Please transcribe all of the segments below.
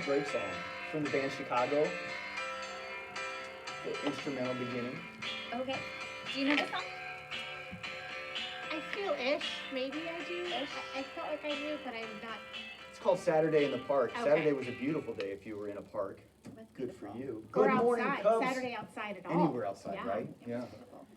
great song from the band Chicago. The instrumental beginning. Okay. Do you know the song? I feel ish. Maybe I do. Ish? I felt like I knew, but I'm not. It's called Saturday in the Park. Okay. Saturday was a beautiful day if you were in a park. That's Good for beautiful. you. Or Good morning, outside. Cubs. Saturday outside at all. Anywhere outside, Yeah. right? It was beautiful.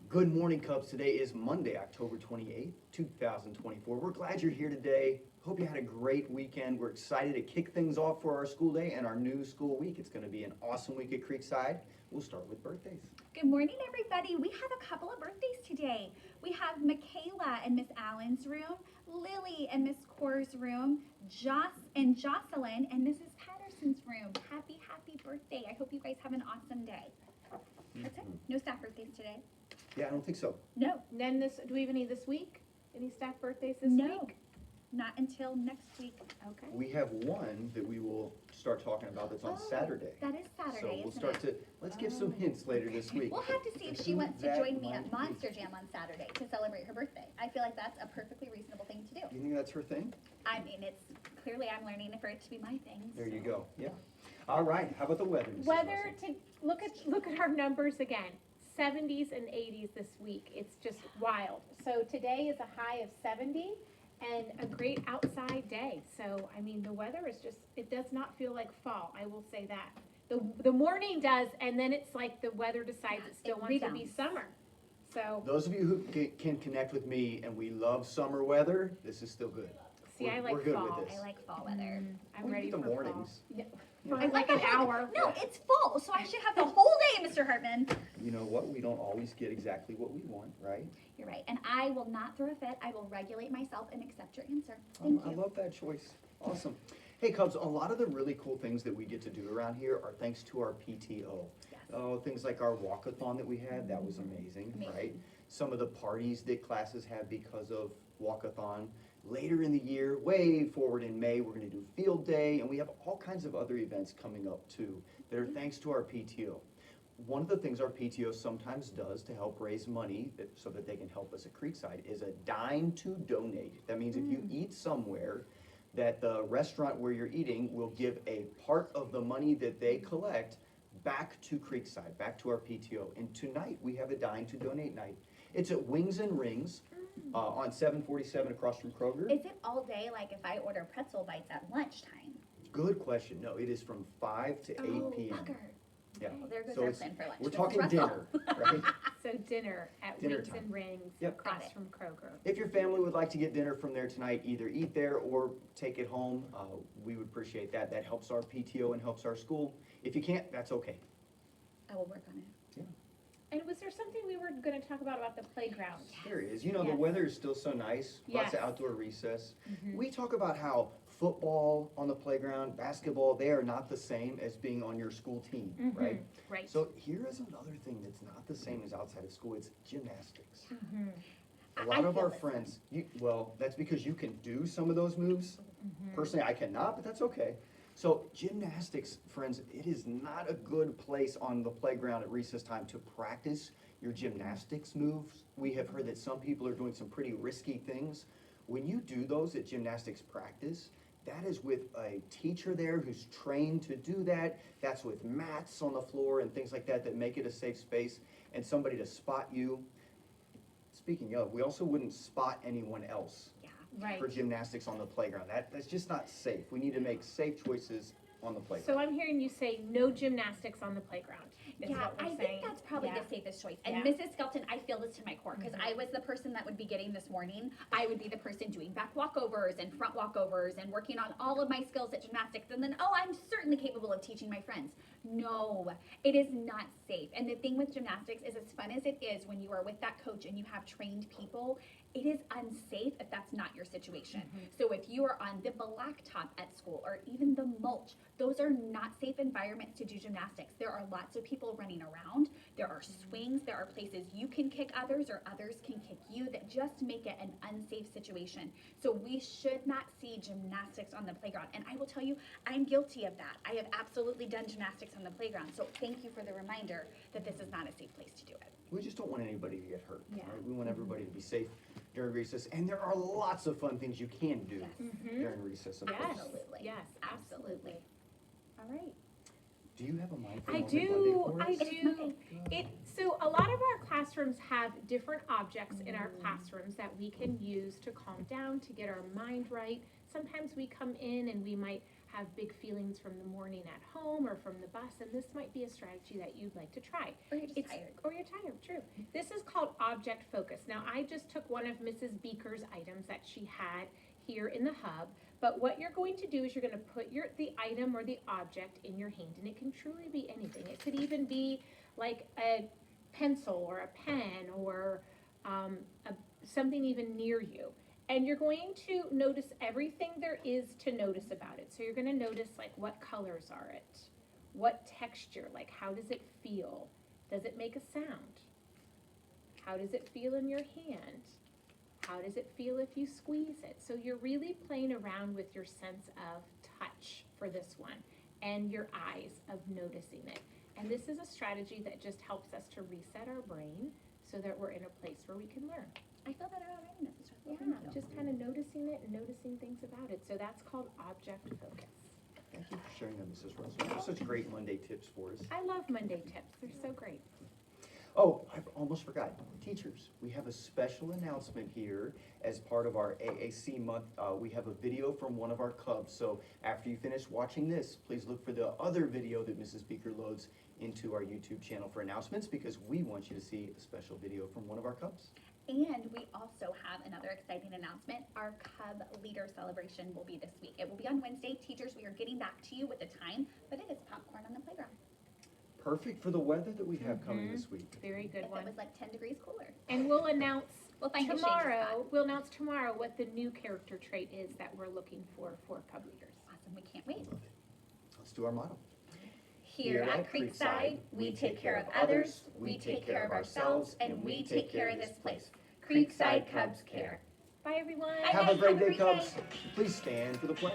Good morning, Cubs. Today is Monday, October 28th, 2024. We're glad you're here today. Hope you had a great weekend. We're excited to kick things off for our school day and our new school week. It's going to be an awesome week at Creekside. We'll start with birthdays. Good morning, everybody. We have a couple of birthdays today. We have Michaela in Miss Allen's room, Lily in Miss Core's room, Joss and Jocelyn in Mrs. Patterson's room. Happy, happy birthday. I hope you guys have an awesome day. That's it. No staff birthdays today. Yeah, I don't think so. No, And then do we have any this week? Any staff birthdays this no, week? not until next week. Okay. We have one that we will start talking about that's on Oh, Saturday. That is Saturday, So we'll isn't start it? let's give some hints later this week. We'll have to see if she Who wants to that join me might at be. Monster Jam on Saturday to celebrate her birthday. I feel like that's a perfectly reasonable thing to do. You think that's her thing? I mean, it's clearly I'm learning for it to be my thing. There you so. go. Yeah. All right. How about the weather? Mrs. Weather Russell? to look at our numbers again. 70s and 80s this week. It's just wild. So today is a high of 70 and a great outside day. So I mean the weather is just it does not feel like fall. I will say that. The morning does, and then it's like the weather decides it still It wants to be rebounds. summer. So Those of you who can connect with me and we love summer weather, this is still good. see, I like we're good fall. with this. I like fall weather. I'm We ready get for the mornings. fall. Yeah. Yeah. For like an hour. No, it's fall, so I should have the whole day, Mr. Hartman. You know what? We don't always get exactly what we want, right? You're right, and I will not throw a fit. I will regulate myself and accept your answer. Oh, Thank I you. love that choice. Awesome. Hey Cubs, a lot of the really cool things that we get to do around here are thanks to our PTO. Yes. Oh, things like our walkathon that we had, that was amazing, Amazing. right? Some of the parties that classes have because of walkathon. Later in the year, way forward in May, we're gonna do field day, and we have all kinds of other events coming up too, that are thanks to our PTO. One of the things our PTO sometimes does to help raise money so that they can help us at Creekside is a dine to donate. That means if you eat somewhere, that the restaurant where you're eating will give a part of the money that they collect back to Creekside, back to our PTO. And tonight, we have a dine to donate night. It's at Wings and Rings on 747 across from Kroger. Is it all day, like if I order pretzel bites at lunchtime? Good question. No, it is from 5 to 8 Oh, p.m. bugger. Yeah. Well, there goes So our it's- plan for lunch. We're Mrs. talking Russell. dinner, right? So dinner at Dinner Wings time. and Rings Yep. Got across it. from Kroger. If your family would like to get dinner from there tonight, either eat there or take it home. We would appreciate that. That helps our PTO and helps our school. If you can't, that's okay. I will work on it. And was there something we were going to talk about the playground? There is. You know, the Yes. weather is still so nice. Lots of Yes. outdoor recess. Mhm. We talk about how football on the playground, basketball, they are not the same as being on your school team, right? Right. So here is another thing that's not the same as outside of school. It's gymnastics. Mhm. A I lot of feel our this. friends, well, that's because you can do some of those moves. Mhm. Personally, I cannot, but that's okay. So gymnastics, friends, it is not a good place on the playground at recess time to practice your gymnastics moves. We have heard that some people are doing some pretty risky things. When you do those at gymnastics practice, that is with a teacher there who's trained to do that. That's with mats on the floor and things like that that make it a safe space and somebody to spot you. Speaking of, we also wouldn't spot anyone else Yeah. Right. for gymnastics on the playground. That's just not safe. We need to make safe choices on the playground. So I'm hearing you say no gymnastics on the playground. Is Yeah, what we're I saying. think that's probably Yeah. the safest choice. And Yeah. Mrs. Skelton, I feel this to my core because I was the person that would be getting this morning. I would be the person doing back walkovers and front walkovers and working on all of my skills at gymnastics. And then, oh, I'm certainly capable of teaching my friends. No, it is not safe. And the thing with gymnastics is as fun as it is when you are with that coach and you have trained people, it is unsafe if that's not your situation. So if you are on the blacktop at school or even the mulch, those are not safe environments to do gymnastics. There are lots of people running around. There are swings. There are places you can kick others or others can kick you that just make it an unsafe situation. So we should not see gymnastics on the playground. And I will tell you, I'm guilty of that. I have absolutely done gymnastics on the playground. So thank you for the reminder that this is not a safe place to do it. We just don't want anybody to get hurt. Yeah. Right? We want everybody to be safe during recess. And there are lots of fun things you can do Yes. Mhm. during recess. Of Yes. course. Absolutely. Yes, Absolutely. All right. Do you have a mindful I moment Monday do, for I us? do. So a lot of our classrooms have different objects in our classrooms that we can use to calm down, to get our mind right. Sometimes we come in and we might have big feelings from the morning at home or from the bus, and this might be a strategy that you'd like to try. Or you're just It's- tired. Or you're tired, true. This is called object focus. Now, I just took one of Mrs. Beaker's items that she had here in the hub, but what you're going to do is you're gonna put the item or the object in your hand, and it can truly be anything. It could even be like a pencil or a pen or something even near you. And you're going to notice everything there is to notice about it. So you're gonna notice like what colors are it? What texture, like how does it feel? Does it make a sound? How does it feel in your hand? How does it feel if you squeeze it? So you're really playing around with your sense of touch for this one and your eyes of noticing it. And this is a strategy that just helps us to reset our brain so that we're in a place where we can learn. I feel better already, Mrs. Russell. Yeah, Thank you. just kind of noticing it and noticing things about it. So that's called object focus. Thank you for sharing that, Mrs. Russell. Those are such great Monday tips for us. I love Monday tips. They're so great. Oh, I almost forgot. Teachers, we have a special announcement here as part of our AAC month. We have a video from one of our clubs. So after you finish watching this, please look for the other video that Mrs. Beaker loads into our YouTube channel for announcements, because we want you to see a special video from one of our Cubs. And we also have another exciting announcement. Our Cub Leader Celebration will be this week. It will be on Wednesday. Teachers, we are getting back to you with the time, but it is popcorn on the playground. Perfect for the weather that we have coming this week. Very good If one. it was like 10 degrees cooler. And we'll announce We'll find the shade tomorrow, spot. we'll announce tomorrow what the new character trait is that we're looking for Cub leaders. Awesome, we can't wait. Love it. Let's do our motto. Here at Creekside, we take care of others, we take care of ourselves, and we take care of this place. Creekside Cubs care. Bye, everyone. Bye. Have a great Have a day, great Cubs. day. Please stand for the pledge.